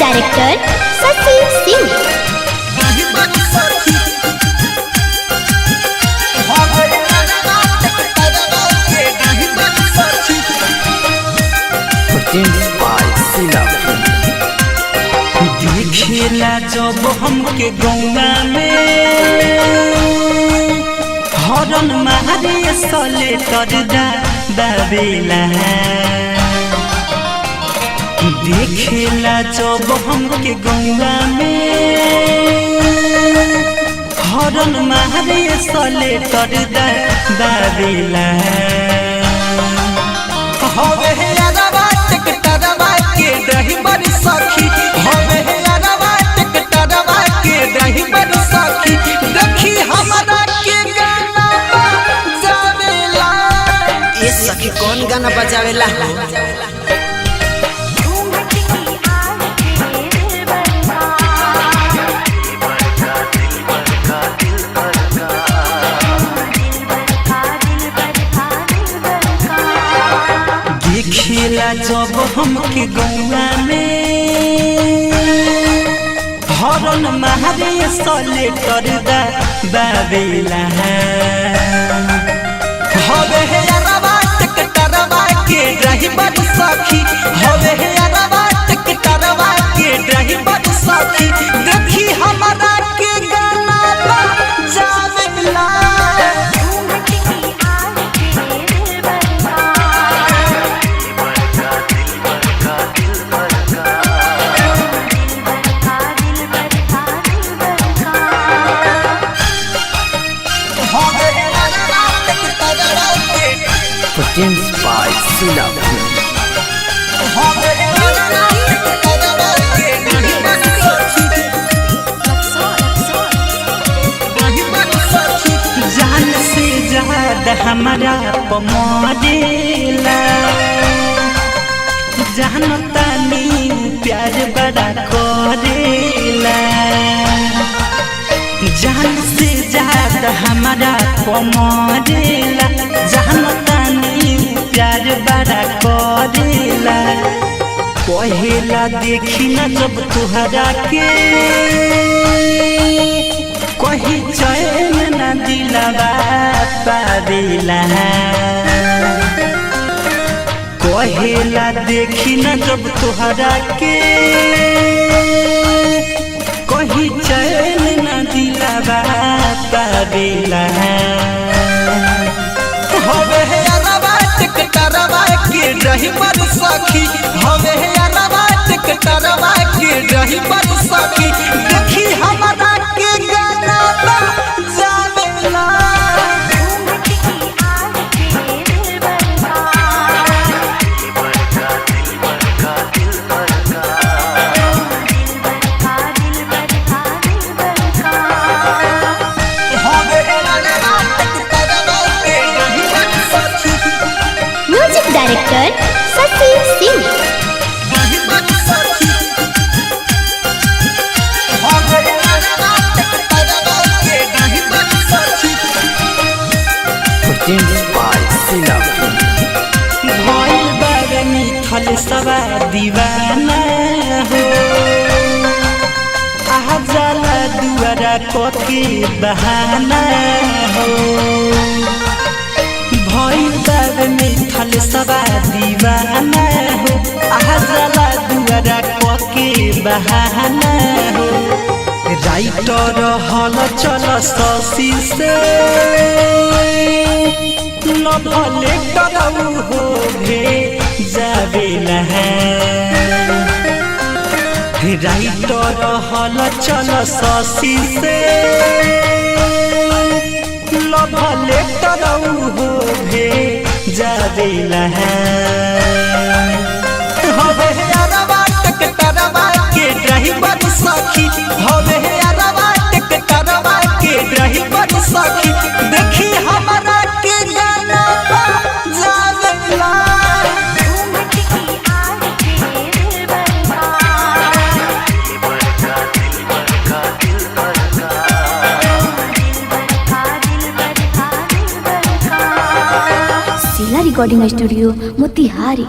Director Shashi Singh. देखेला जब हमके गौना में हरन मारे सले कर दाबेला। देखेला जब हमके गौना में हरन मारे सले कर दाबेला। हवे यारवा टिकटरवा के रही बड़ी सखी, हवे यारवा टिकटरवा के रही बड़ी सखी। देखी हमारा के गाना बजावेला। ये सखी कौन गाना बजावेला? देखेला जब हमके गौआ में हरन मारे सले कर दाबेला। हवे यारवा टिकटरवा के रही बड़ी सखी, हवे यारवा टिकटरवा के रही बड़ी सखी। देखी हमारा के गाना बजावेला। Produced by Sila. जान से ज्यादा हमारा पमरेला, जानता नहीं प्यार बड़ा करेला। जान से ज्यादा हमारा पमरेला, जानता नहीं प्यार बड़ा करेला। पहला देखी न जब तुहरा के कहीं चैन न दिलवा पावेला। पहला देखी न जब तुहरा के कहीं चैन न दिलवा पावेला। हवे यारवा टिकटरवा के रही बड़ी सखी, हवे यारवा टिकटरवा के रही बड़ी सखी। देखी हमारा के गाना बजावेला। Music director Shashi Singh. Produced by Sila. भइल बारे मिथल सवा दीवाना हो, आ जाला दुआरा कके बहाना हो। भइल बारे मिथल सवा दीवाना हो, आ जाला दुआरा कके बहाना हो। राइटर हल चल शशि से न भले करऊ हो जावेला। राइटर हल चल शशि से न भले करऊ हो जावेला। हवे यारवा टिकटरवा के रही बड़ी सखी, हवे यारवा टिकटरवा के रही बड़ी सखी। देखी हमारा के गाना बजावेला। जिला रिकॉर्डिंग स्टूडियो मोतिहारी।